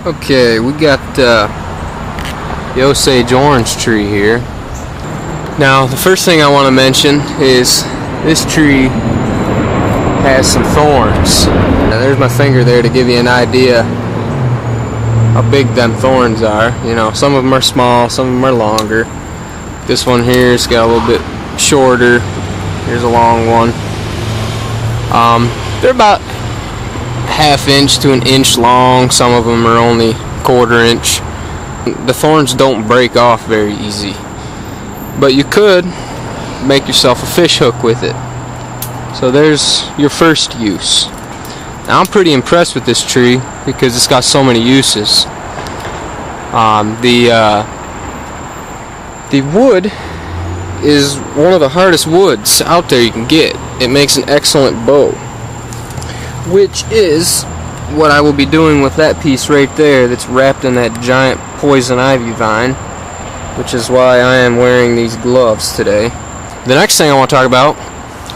Okay, we got the Osage orange tree here. Now, the first thing I want to mention is this tree has some thorns. Now, there's my finger there to give you an idea how big them thorns are. You know, some of them are small, some of them are longer. This one here's got a little bit shorter. Here's a long one. They're about ½ inch to an inch long. Some of them are only ½ inch. The thorns don't break off very easy, but you could make yourself a fish hook with it. So there's your first use. Now, I'm pretty impressed with this tree because it's got so many uses. The wood is one of the hardest woods out there you can get. It makes an excellent bow, which is what I will be doing with that piece right there that's wrapped in that giant poison ivy vine, which is why I am wearing these gloves today. The next thing I want to talk about,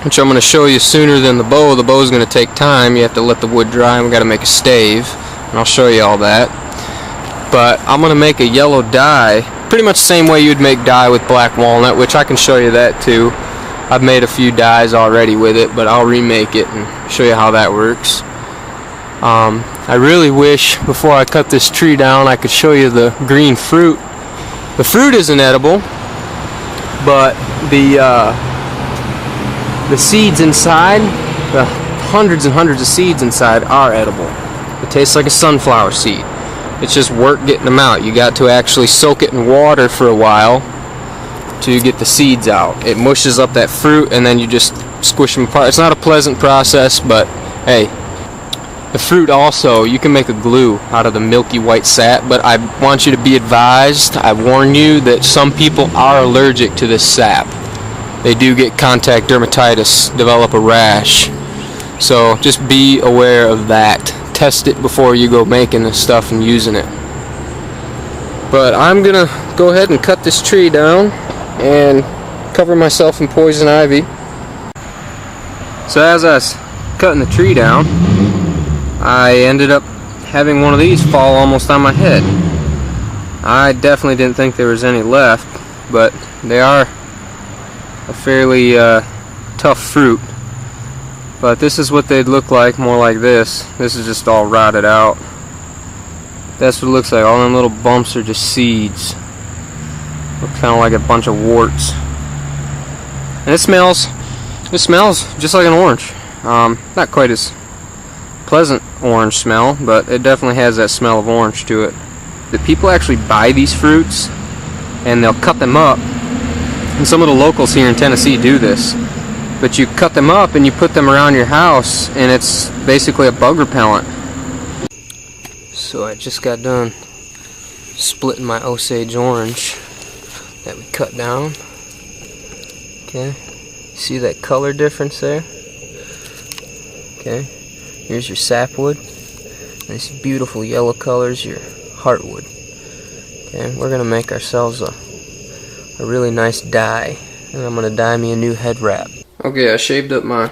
which I'm going to show you sooner than the bow is going to take time. You have to let the wood dry, and we've got to make a stave, and I'll show you all that. But I'm going to make a yellow dye, pretty much the same way you'd make dye with black walnut, which I can show you that too. I've made a few dyes already with it, but I'll remake it and show you how that works. I really wish before I cut this tree down I could show you the green fruit. The fruit isn't edible, but the seeds inside, the hundreds and hundreds of seeds inside, are edible. It tastes like a sunflower seed. It's just work getting them out. You got to actually soak it in water for a while to get the seeds out. It mushes up that fruit and then you just squish them apart. It's not a pleasant process, but hey, the fruit also, you can make a glue out of the milky white sap, but I want you to be advised, I warn you that some people are allergic to this sap. They do get contact dermatitis, develop a rash. So just be aware of that. Test it before you go making this stuff and using it. But I'm gonna go ahead and cut this tree down and cover myself in poison ivy. So as I was cutting the tree down, I ended up having one of these fall almost on my head. I definitely didn't think there was any left, but they are a fairly tough fruit. But this is what they'd look like, more like this. This is just all rotted out. That's what it looks like. All them little bumps are just seeds. Look kind of like a bunch of warts. And it smells just like an orange. Not quite as pleasant orange smell, but it definitely has that smell of orange to it. The people actually buy these fruits and they'll cut them up. And some of the locals here in Tennessee do this. But you cut them up and you put them around your house and it's basically a bug repellent. So I just got done splitting my Osage orange that we cut down. Okay, see that color difference there? Okay, here's your sapwood. Nice beautiful yellow colors, your heartwood. Okay, we're gonna make ourselves a really nice dye, and I'm gonna dye me a new head wrap. Okay, I shaved up my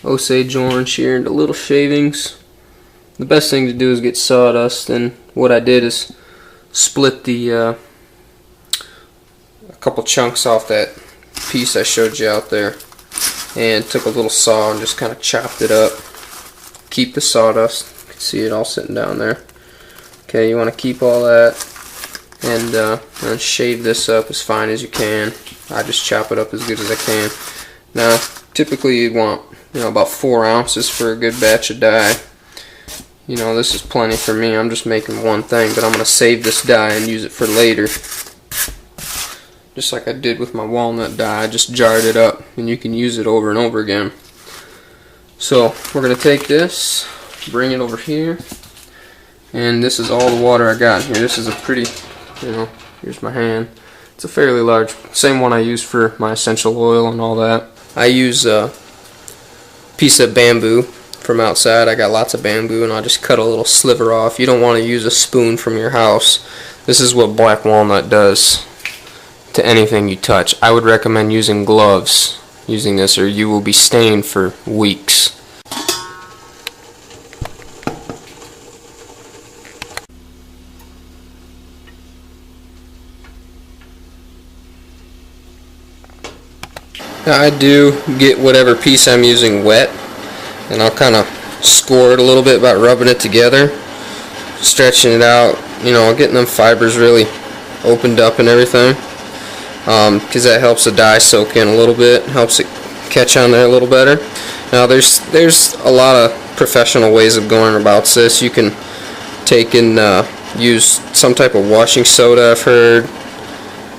Osage orange here into little shavings. The best thing to do is get sawdust, and what I did is split a couple chunks off that piece I showed you out there, and took a little saw and just kind of chopped it up. Keep the sawdust. You can see it all sitting down there. Okay, you want to keep all that, and shave this up as fine as you can. I just chop it up as good as I can. Now, typically you'd want, about 4 ounces for a good batch of dye. This is plenty for me. I'm just making one thing, but I'm going to save this dye and use it for later. Just like I did with my walnut dye, I just jarred it up, and you can use it over and over again. So, we're going to take this, bring it over here, and this is all the water I got here. This is a pretty, here's my hand. It's a fairly large, same one I use for my essential oil and all that. I use a piece of bamboo from outside. I got lots of bamboo, and I'll just cut a little sliver off. You don't want to use a spoon from your house. This is what black walnut does to anything you touch. I would recommend using gloves using this, or you will be stained for weeks. Now I do get whatever piece I'm using wet, and I'll kind of score it a little bit by rubbing it together, stretching it out, getting them fibers really opened up and everything, because that helps the dye soak in a little bit, helps it catch on there a little better. Now there's a lot of professional ways of going about this. You can take and use some type of washing soda, I've heard.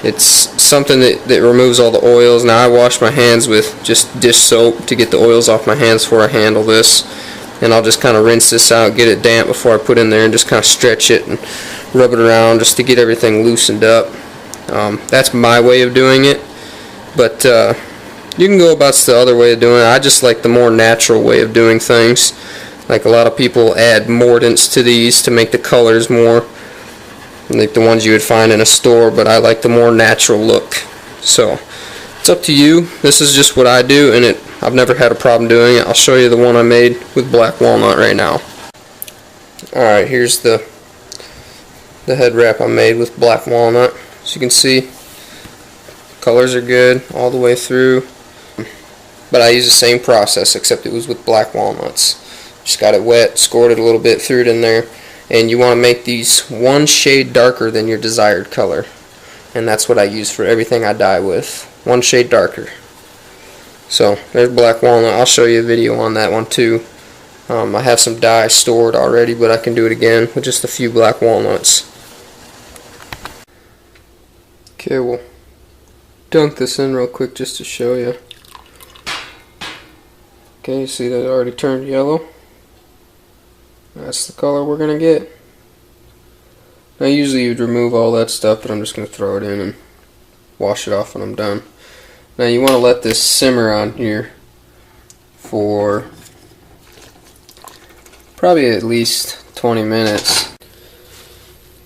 It's something that removes all the oils. Now I wash my hands with just dish soap to get the oils off my hands before I handle this, and I'll just kind of rinse this out, get it damp before I put it in there, and just kind of stretch it and rub it around just to get everything loosened up. That's my way of doing it, but you can go about the other way of doing it. I just like the more natural way of doing things. Like a lot of people add mordants to these to make the colors more like the ones you would find in a store, but I like the more natural look. So it's up to you. This is just what I do, and I've never had a problem doing it. I'll show you the one I made with black walnut right now. Alright, here's the head wrap I made with black walnut. As you can see, colors are good all the way through, but I use the same process except it was with black walnuts. Just got it wet, scored it a little bit, threw it in there. And you want to make these one shade darker than your desired color, and that's what I use for everything I dye with, one shade darker. So there's black walnut. I'll show you a video on that one too. I have some dye stored already, but I can do it again with just a few black walnuts. Okay, we'll dunk this in real quick just to show you. Okay, you see that it already turned yellow? That's the color we're going to get. Now usually you'd remove all that stuff, but I'm just going to throw it in and wash it off when I'm done. Now you want to let this simmer on here for probably at least 20 minutes.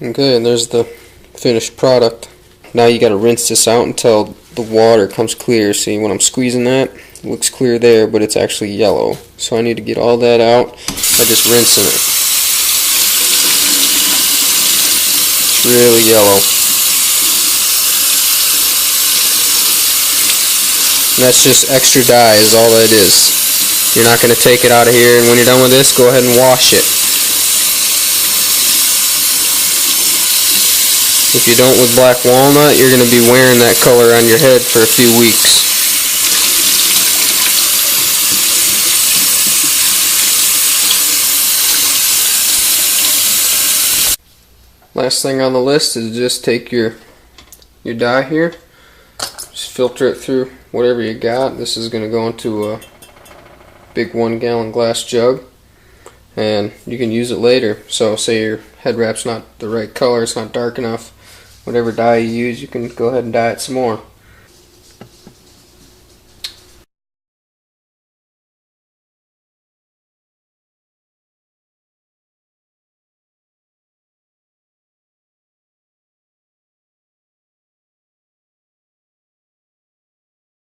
Okay, and there's the finished product. Now you got to rinse this out until the water comes clear. See, when I'm squeezing that, it looks clear there, but it's actually yellow. So I need to get all that out by just rinsing it. It's really yellow. And that's just extra dye is all that is. You're not going to take it out of here, and when you're done with this, go ahead and wash it. If you don't with black walnut, you're going to be wearing that color on your head for a few weeks. Last thing on the list is just take your dye here, just filter it through whatever you got. This is going to go into a big 1-gallon glass jug, and you can use it later. So say your head wrap's not the right color, it's not dark enough, whatever dye you use, you can go ahead and dye it some more.